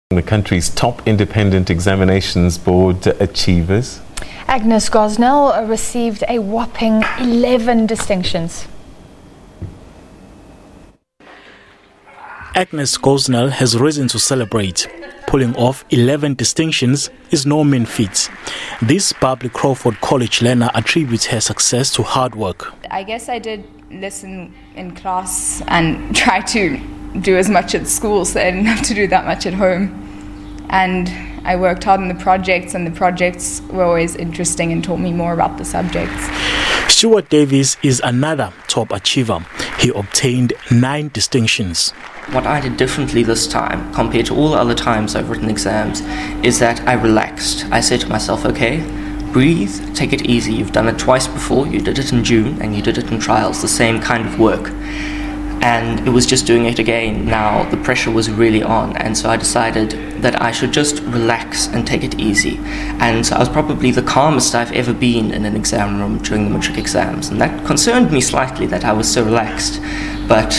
The country's top independent examinations board achievers. Agnes Gosnell received a whopping 11 distinctions. Agnes Gosnell has reason to celebrate. Pulling off 11 distinctions is no mean feat. This Bubbly Crawford College learner attributes her success to hard work. I guess I did listen in class and try to do as much at school, so I didn't have to do that much at home. And I worked hard on the projects, and the projects were always interesting and taught me more about the subjects. Stuart Davies is another top achiever. He obtained 9 distinctions. What I did differently this time, compared to all the other times I've written exams, is that I relaxed. I said to myself, okay, breathe, take it easy. You've done it twice before. You did it in June and you did it in trials, the same kind of work. And it was just doing it again. Now the pressure was really on, and so I decided that I should just relax and take it easy. And so I was probably the calmest I've ever been in an exam room during the matric exams, and that concerned me slightly that I was so relaxed. But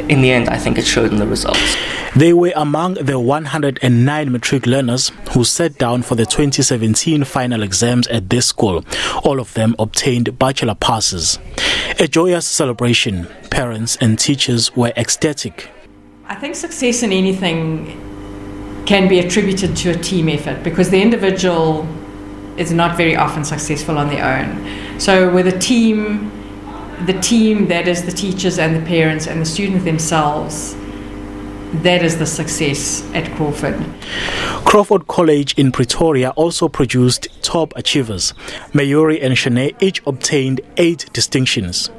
in the end, I think it showed in the results. They were among the 109 matric learners who sat down for the 2017 final exams at this school. All of them obtained bachelor passes. A joyous celebration. Parents and teachers were ecstatic. I think success in anything can be attributed to a team effort, because the individual is not very often successful on their own. So with a team, that is the teachers and the parents and the students themselves, that is the success at Crawford. Crawford College in Pretoria also produced top achievers. Mayuri and Shanae each obtained 8 distinctions.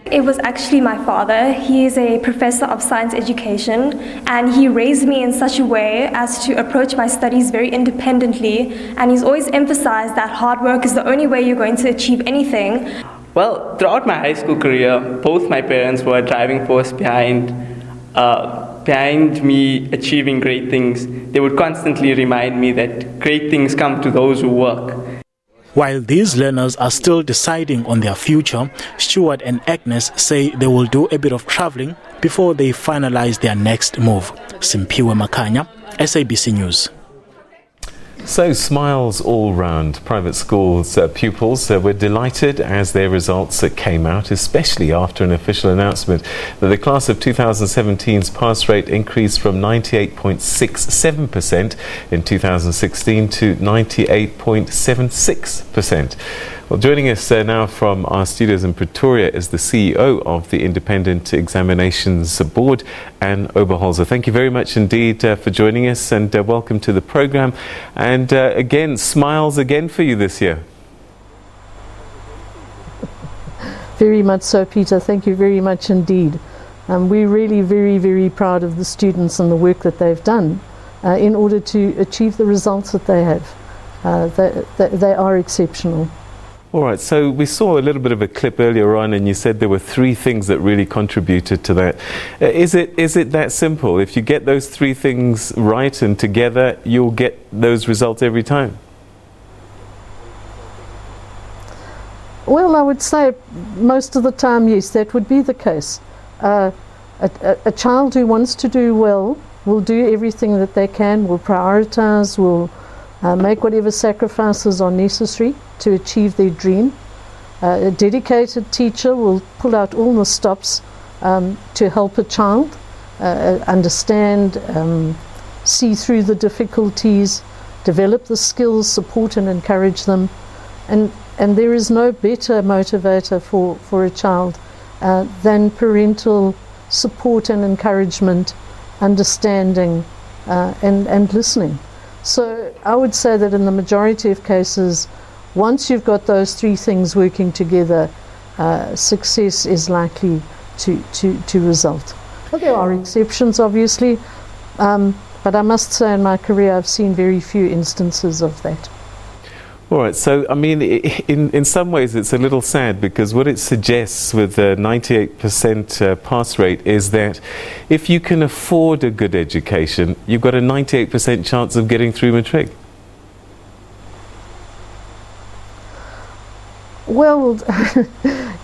It was actually my father. He is a professor of science education, and he raised me in such a way as to approach my studies very independently, and he's always emphasized that hard work is the only way you're going to achieve anything. Well, throughout my high school career, both my parents were a driving force behind me achieving great things. They would constantly remind me that great things come to those who work. While these learners are still deciding on their future, Stuart and Agnes say they will do a bit of traveling before they finalize their next move. Simpiwe Makanya, SABC News. So smiles all round. Private schools pupils were delighted as their results came out, especially after an official announcement that the class of 2017's pass rate increased from 98.67% in 2016 to 98.76%. Well, joining us now from our studios in Pretoria is the CEO of the Independent Examinations Board, Anne Oberholzer. Thank you very much indeed for joining us, and welcome to the program. And again, smiles again for you this year. Very much so, Peter. Thank you very much indeed. We're really very, very proud of the students and the work that they've done in order to achieve the results that they have. They are exceptional. All right, so we saw a little bit of a clip earlier on, and you said there were 3 things that really contributed to that. Is it that simple? If you get those 3 things right and together, you'll get those results every time? Well, I would say most of the time, yes, that would be the case. A child who wants to do well will do everything that they can, will prioritize, will make whatever sacrifices are necessary to achieve their dream. A dedicated teacher will pull out all the stops to help a child understand, see through the difficulties, develop the skills, support and encourage them. And there is no better motivator for a child than parental support and encouragement, understanding and listening. So I would say that in the majority of cases, once you've got those 3 things working together, success is likely to result. Well, there are exceptions, obviously, but I must say in my career I've seen very few instances of that. All right, so I mean, in some ways it's a little sad, because what it suggests with the 98% pass rate is that if you can afford a good education, you've got a 98% chance of getting through matric. Well,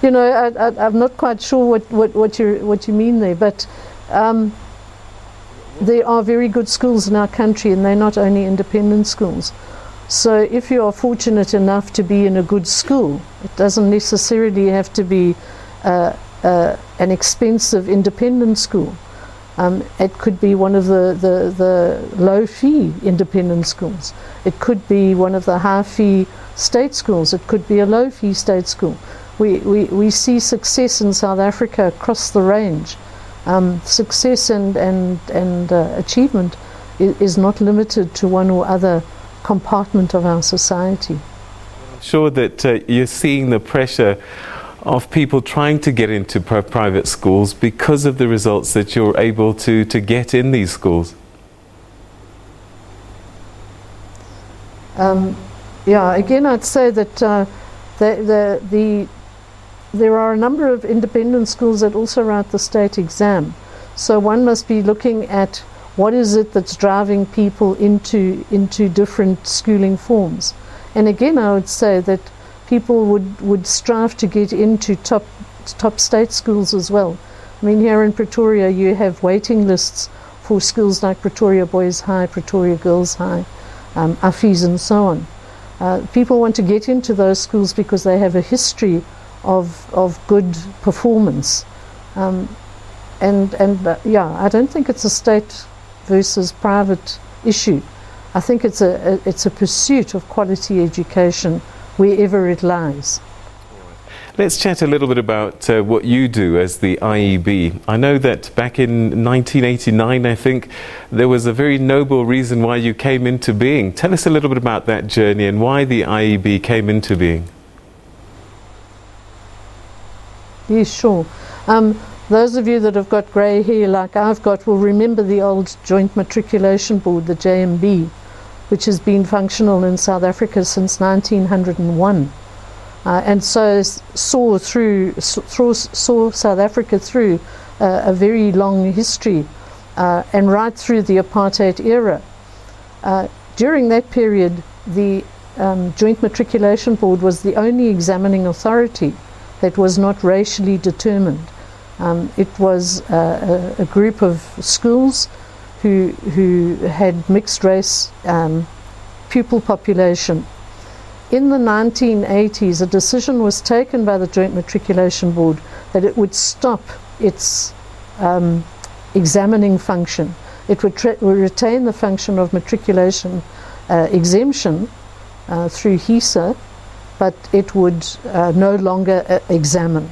you know, I'm not quite sure what you mean there, but there are very good schools in our country, and they're not only independent schools. So if you are fortunate enough to be in a good school, it doesn't necessarily have to be an expensive independent school. It could be one of the low-fee independent schools. It could be one of the high-fee state schools. It could be a low-fee state school. We see success in South Africa across the range. Success and achievement is not limited to one or other compartment of our society. I'm sure that you're seeing the pressure of people trying to get into private schools because of the results that you're able to get in these schools. Yeah, again, I'd say that there are a number of independent schools that also write the state exam. So one must be looking at what is it that's driving people into different schooling forms. And again, I would say that people would strive to get into top state schools as well. I mean, here in Pretoria, you have waiting lists for schools like Pretoria Boys High, Pretoria Girls High, Afis and so on. People want to get into those schools because they have a history of good performance. Yeah, I don't think it's a state versus private issue. I think it's a pursuit of quality education wherever it lies. Let's chat a little bit about what you do as the IEB. I know that back in 1989, I think, there was a very noble reason why you came into being. Tell us a little bit about that journey and why the IEB came into being. Yes, sure. Those of you that have got grey hair like I've got will remember the old Joint Matriculation Board, the JMB, which has been functional in South Africa since 1901. And so saw South Africa through a very long history and right through the apartheid era. During that period, the Joint Matriculation Board was the only examining authority that was not racially determined. It was a group of schools who had mixed race pupil population. In the 1980s, a decision was taken by the Joint Matriculation Board that it would stop its examining function. It would retain the function of matriculation exemption through HESA, but it would no longer examine.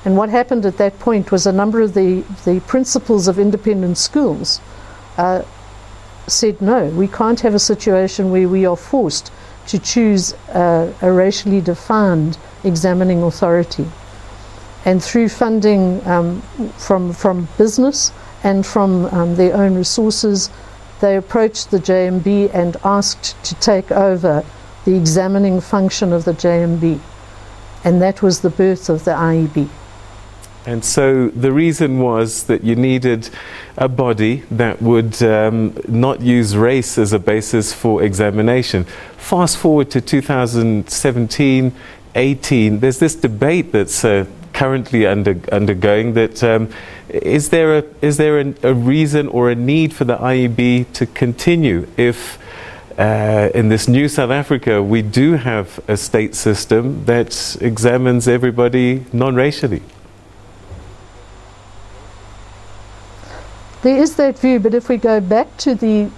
And what happened at that point was a number of the principals of independent schools said, no, we can't have a situation where we are forced to choose a racially defined examining authority. And through funding from business and from their own resources, they approached the JMB and asked to take over the examining function of the JMB. And that was the birth of the IEB. And so the reason was that you needed a body that would not use race as a basis for examination. Fast forward to 2017, 18, there's this debate that's currently undergoing that is there a reason or a need for the IEB to continue if in this new South Africa we do have a state system that examines everybody non-racially? There is that view, but if we go back to the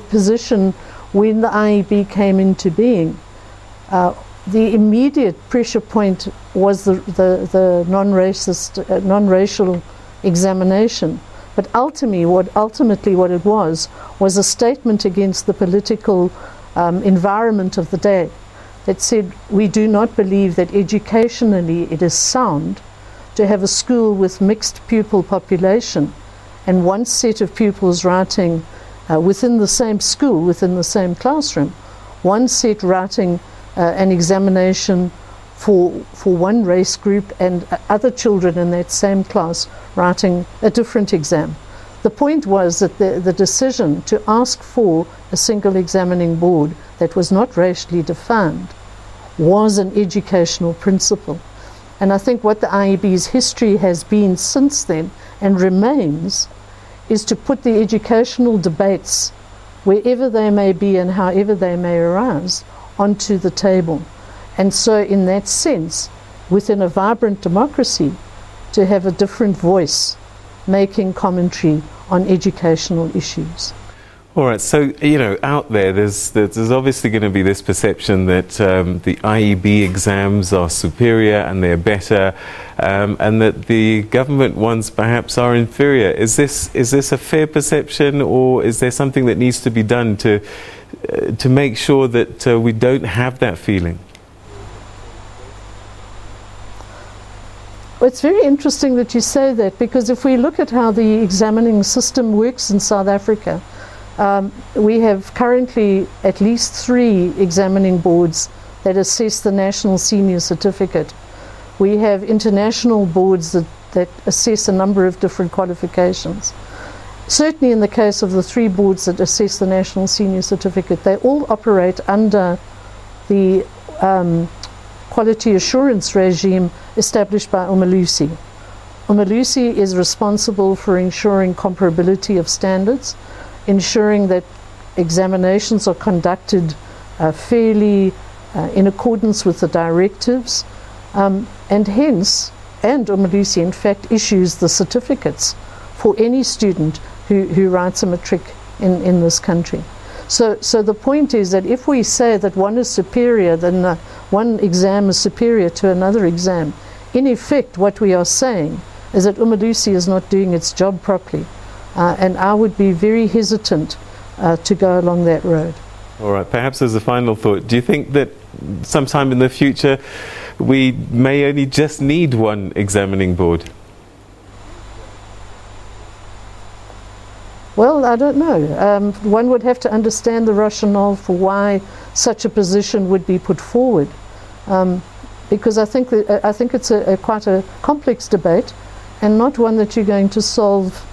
position when the IEB came into being, the immediate pressure point was the non-racist, non-racial examination. But ultimately what it was a statement against the political environment of the day that said we do not believe that educationally it is sound to have a school with mixed pupil population and one set of pupils writing within the same school, within the same classroom, one set writing an examination for one race group and other children in that same class writing a different exam. The point was that the decision to ask for a single examining board that was not racially defined was an educational principle. And I think what the IEB's history has been since then and remains is to put the educational debates, wherever they may be and however they may arise, onto the table. And so in that sense, within a vibrant democracy, to have a different voice making commentary on educational issues. All right, so, you know, out there's obviously going to be this perception that the IEB exams are superior and they're better, and that the government ones perhaps are inferior. Is this a fair perception, or is there something that needs to be done to make sure that we don't have that feeling? Well, it's very interesting that you say that, because if we look at how the examining system works in South Africa, we have currently at least 3 examining boards that assess the National Senior Certificate. We have international boards that assess a number of different qualifications. Certainly in the case of the 3 boards that assess the National Senior Certificate, they all operate under the quality assurance regime established by Oberholzer. Oberholzer is responsible for ensuring comparability of standards, ensuring that examinations are conducted fairly in accordance with the directives, and Oberholzer in fact issues the certificates for any student who writes a matric in this country. So the point is that if we say that one is superior, then one exam is superior to another exam, in effect what we are saying is that Oberholzer is not doing its job properly. And I would be very hesitant to go along that road. All right, perhaps as a final thought, do you think that sometime in the future we may only just need one examining board? Well, I don't know. One would have to understand the rationale for why such a position would be put forward, because I think it's quite a complex debate, and not one that you're going to solve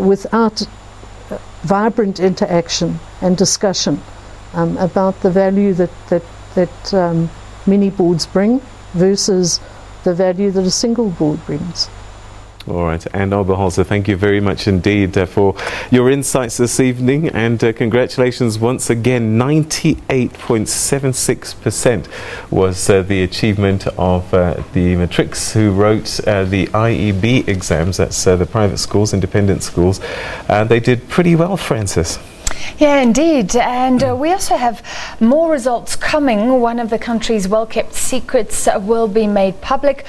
without vibrant interaction and discussion about the value that many boards bring versus the value that a single board brings. All right, and Oberholzer, thank you very much indeed for your insights this evening, and congratulations once again. 98.76% was the achievement of the matrics who wrote the IEB exams. That's the private schools, independent schools. They did pretty well, Francis. Yeah, indeed. And we also have more results coming. One of the country's well-kept secrets will be made public.